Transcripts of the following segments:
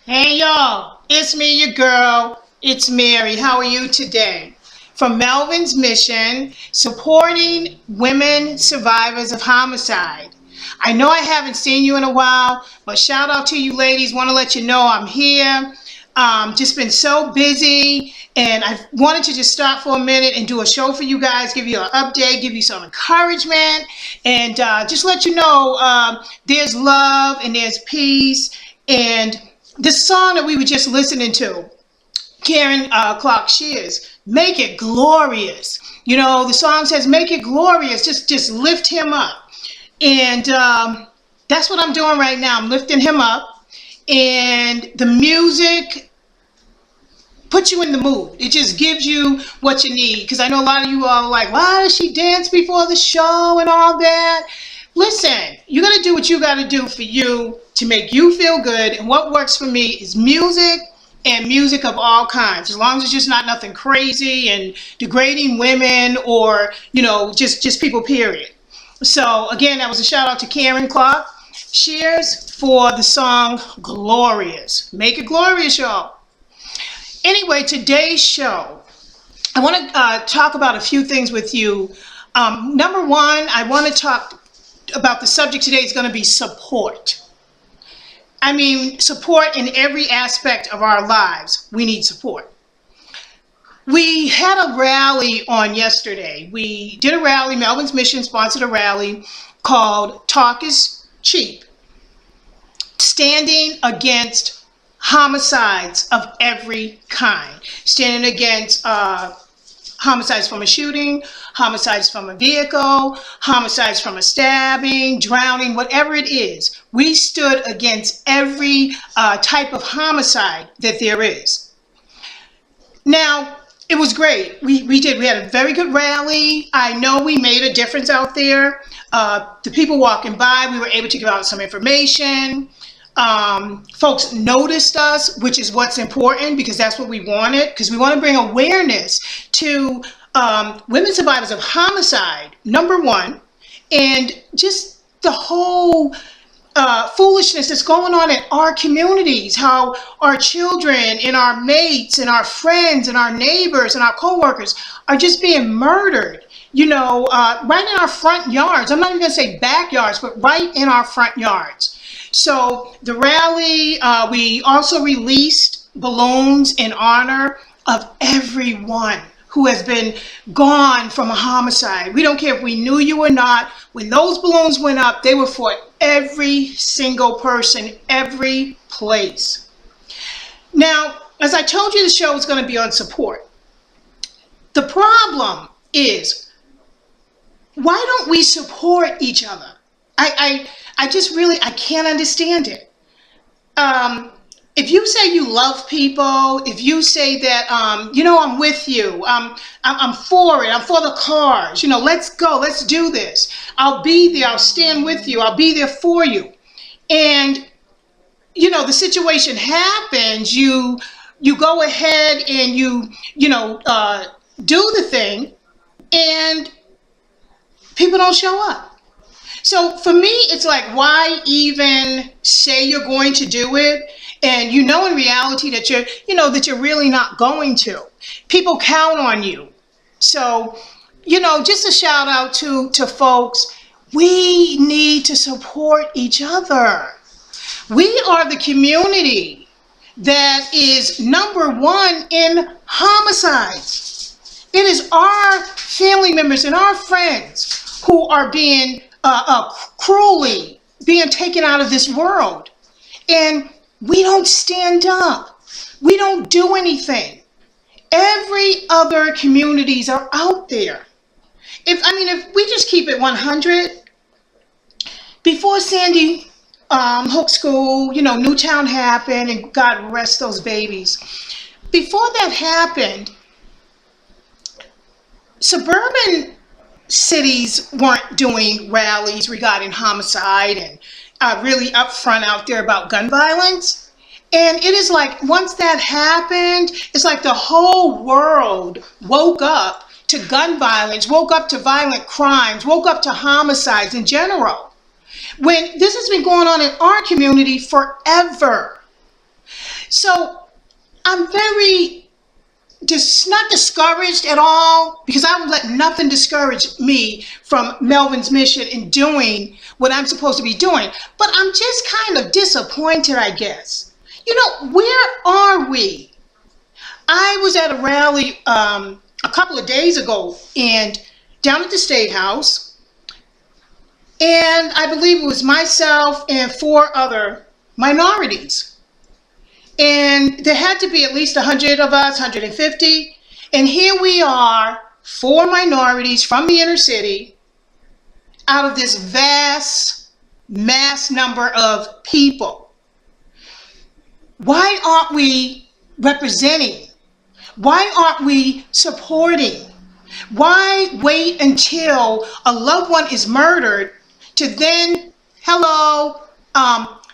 Hey y'all, it's me, your girl. It's Mary. How are you today? From Melvin's Mission, supporting women survivors of homicide. I know I haven't seen you in a while, but shout out to you ladies. Want to let you know I'm here. Just been so busy, and I wanted to just stop for a minute and do a show for you guys, give you an update, give you some encouragement, and just let you know there's love and there's peace. And the song that we were just listening to, Karen Clark Shears, Make It Glorious. You know, the song says, make it glorious. Just lift him up. And that's what I'm doing right now. I'm lifting him up. And the music puts you in the mood. It just gives you what you need. Because I know a lot of you all are like, why does she dance before the show and all that? Listen, you got to do what you got to do for you to make you feel good. And what works for me is music, and music of all kinds. As long as it's just not nothing crazy and degrading women or, you know, just people, period. So again, that was a shout out to Karen Clark Shears for the song Glorious. Make it glorious, y'all. Anyway, today's show, I want to talk about a few things with you. Number one, I want to talk about the subject today is going to be support. I mean, support in every aspect of our lives. We need support. We had a rally on yesterday. We did a rally, Melvin's Mission sponsored a rally called Talk is Cheap, standing against homicides of every kind, standing against homicides from a shooting, homicides from a vehicle, homicides from a stabbing, drowning, whatever it is. We stood against every type of homicide that there is. Now, it was great. We had a very good rally. I know we made a difference out there. The people walking by, we were able to give out some information. Folks noticed us, which is what's important, because that's what we wanted, because we want to bring awareness to women survivors of homicide, number one, and just the whole foolishness that's going on in our communities, how our children and our mates and our friends and our neighbors and our coworkers are just being murdered, you know, right in our front yards. I'm not even going to say backyards, but right in our front yards. So the rally, we also released balloons in honor of everyone who has been gone from a homicide. We don't care if we knew you or not. When those balloons went up, they were for every single person, every place. Now, as I told you, the show is going to be on support. The problem is, why don't we support each other? I can't understand it. If you say you love people, if you say that, you know, I'm with you, I'm for it, I'm for the cause, you know, let's go, let's do this. I'll be there, I'll stand with you, I'll be there for you. And, you know, the situation happens, you go ahead and you do the thing, and people don't show up. So for me, it's like, why even say you're going to do it? And you know in reality that you're really not going to. People count on you. So, you know, just a shout out to folks, we need to support each other. We are the community that is number one in homicides. It is our family members and our friends who are being cruelly being taken out of this world. And we don't stand up. We don't do anything. Every other communities are out there. If we just keep it 100, before Sandy Hook School, you know, Newtown happened, and God rest those babies. Before that happened, suburban cities weren't doing rallies regarding homicide and really upfront out there about gun violence. And it is like, once that happened, it's like the whole world woke up to gun violence, woke up to violent crimes, woke up to homicides in general. When this has been going on in our community forever. So I'm very not discouraged at all, because I would let nothing discourage me from Melvin's mission in doing what I'm supposed to be doing. But I'm just kind of disappointed, I guess. Where are we? I was at a rally a couple of days ago and down at the State House, and I believe it was myself and 4 other minorities. And there had to be at least 100 of us, 150. And here we are, 4 minorities from the inner city, out of this vast mass number of people. Why aren't we representing? Why aren't we supporting? Why wait until a loved one is murdered to then, hello,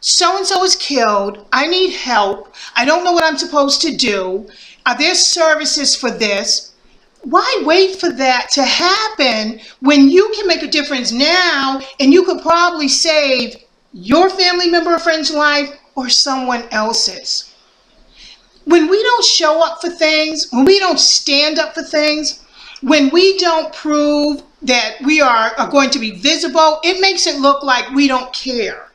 so-and-so is killed, I need help, I don't know what I'm supposed to do, are there services for this? Why wait for that to happen when you can make a difference now, and you could probably save your family member or friend's life or someone else's? When we don't show up for things, when we don't stand up for things, when we don't prove that we are going to be visible, it makes it look like we don't care.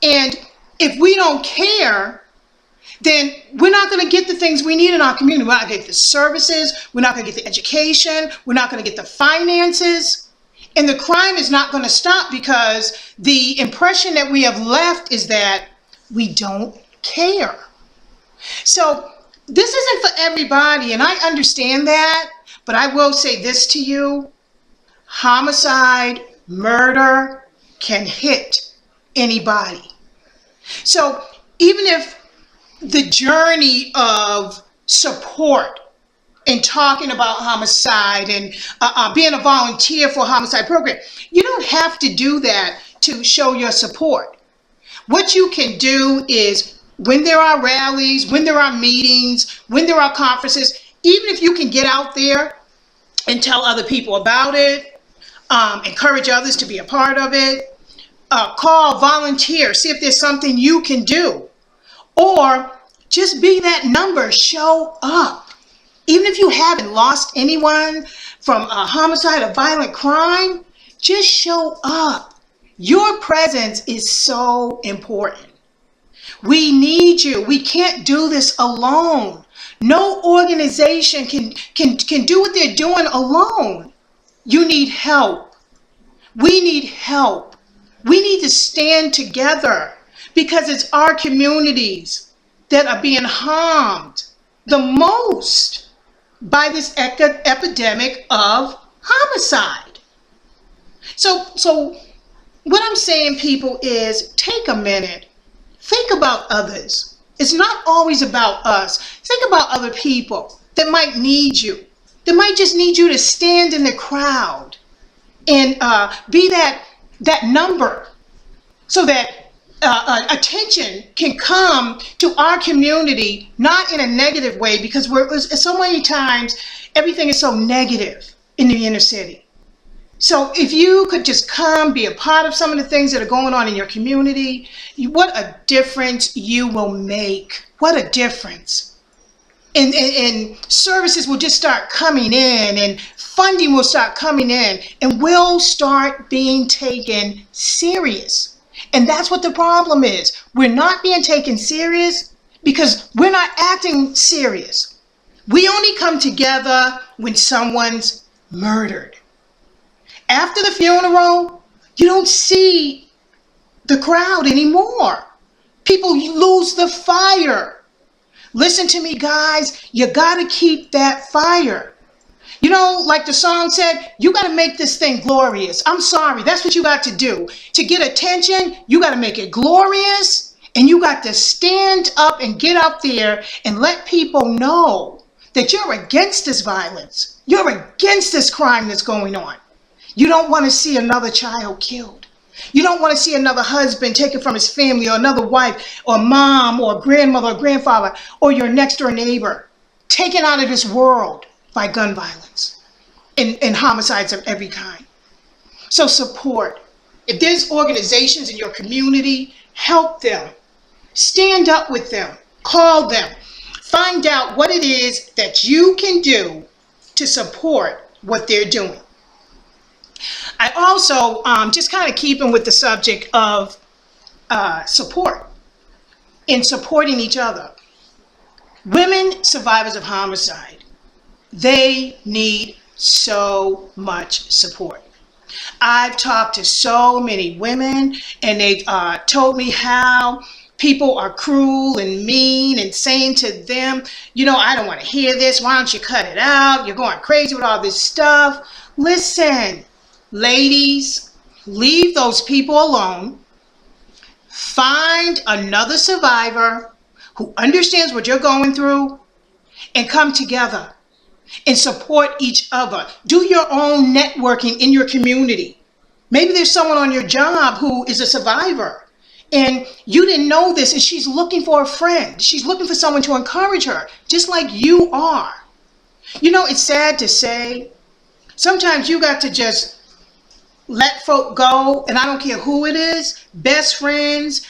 And if we don't care, then we're not going to get the things we need in our community. We're not going to get the services. We're not going to get the education. We're not going to get the finances. And the crime is not going to stop, because the impression that we have left is that we don't care. So this isn't for everybody, and I understand that. But I will say this to you: homicide, murder can hit anybody. So even if the journey of support and talking about homicide and being a volunteer for a homicide program, you don't have to do that to show your support. What you can do is, when there are rallies, when there are meetings, when there are conferences, even if you can get out there and tell other people about it, encourage others to be a part of it, call, volunteer, see if there's something you can do, or just be that number, show up. Even if you haven't lost anyone from a homicide or violent crime, just show up. Your presence is so important. We need you. We can't do this alone. No organization can do what they're doing alone. You need help. We need help. We need to stand together, because it's our communities that are being harmed the most by this epidemic of homicide. So what I'm saying, people, is take a minute. Think about others. It's not always about us. Think about other people that might need you, that might just need you to stand in the crowd and be that number, so that attention can come to our community, not in a negative way, because so many times everything is so negative in the inner city. So if you could just come, be a part of some of the things that are going on in your community, what a difference you will make. What a difference. And services will just start coming in, and funding will start coming in, and we'll start being taken serious. And that's what the problem is. We're not being taken serious because we're not acting serious. We only come together when someone's murdered. After the funeral, you don't see the crowd anymore. People lose the fire. Listen to me, guys. You got to keep that fire. Like the song said, you got to make this thing glorious. I'm sorry. That's what you got to do. To get attention, you got to make it glorious. And you got to stand up and get up there and let people know that you're against this violence. You're against this crime that's going on. You don't want to see another child killed. You don't want to see another husband taken from his family, or another wife, or mom, or grandmother, or grandfather, or your next door neighbor taken out of this world by gun violence and homicides of every kind. So support. If there's organizations in your community, help them. Stand up with them. Call them. Find out what it is that you can do to support what they're doing. I also, just kind of keeping with the subject of support, in supporting each other. Women survivors of homicide, they need so much support. I've talked to so many women, and they've told me how people are cruel and mean and saying to them, you know, I don't want to hear this. Why don't you cut it out? You're going crazy with all this stuff. Listen, ladies, leave those people alone. Find another survivor who understands what you're going through and come together and support each other. Do your own networking in your community. Maybe there's someone on your job who is a survivor and you didn't know this, and she's looking for a friend. She's looking for someone to encourage her, just like you are. You know, it's sad to say, sometimes you got to just let folk go, and I don't care who it is, best friends,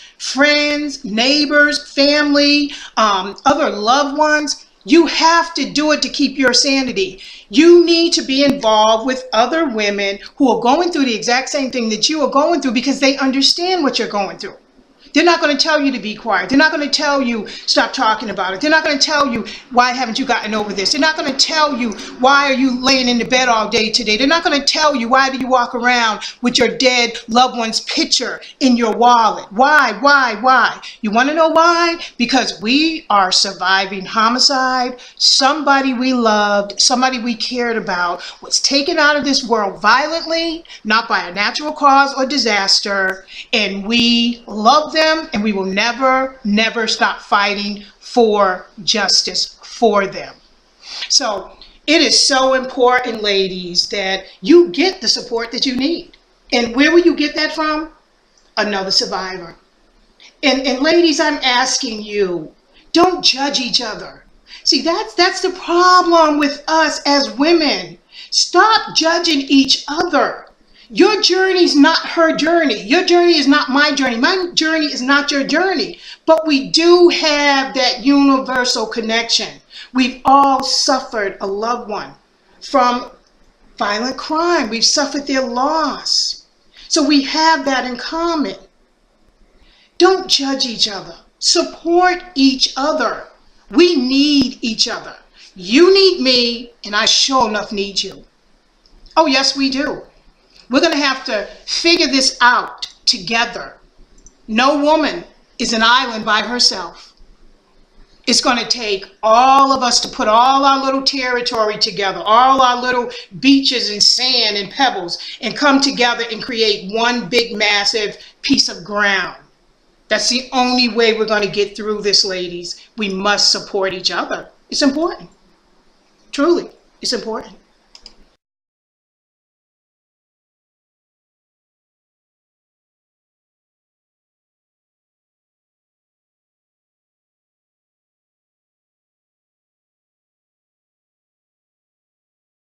neighbors, family, other loved ones. You have to do it to keep your sanity. You need to be involved with other women who are going through the exact same thing that you are going through, because they understand what you're going through. They're not going to tell you to be quiet. They're not going to tell you stop talking about it. They're not going to tell you why haven't you gotten over this. They're not going to tell you why are you laying in the bed all day today. They're not going to tell you why do you walk around with your dead loved one's picture in your wallet. Why? You want to know why? Because we are surviving homicide. Somebody we loved, somebody we cared about was taken out of this world violently, not by a natural cause or disaster, and we love them. And we will never stop fighting for justice for them. So it is so important, ladies, that you get the support that you need. And where will you get that from? Another survivor. And ladies, I'm asking you, don't judge each other. See, that's the problem with us as women. Stop judging each other. Your journey is not her journey. Your journey is not my journey. My journey is not your journey. But we do have that universal connection. We've all suffered a loved one from violent crime. We've suffered their loss. So we have that in common. Don't judge each other. Support each other. We need each other. You need me, and I sure enough need you. Oh, yes, we do. We're going to have to figure this out together. No woman is an island by herself. It's going to take all of us to put all our little territory together, all our little beaches and sand and pebbles, and come together and create one big, massive piece of ground. That's the only way we're going to get through this, ladies. We must support each other. It's important. Truly, it's important.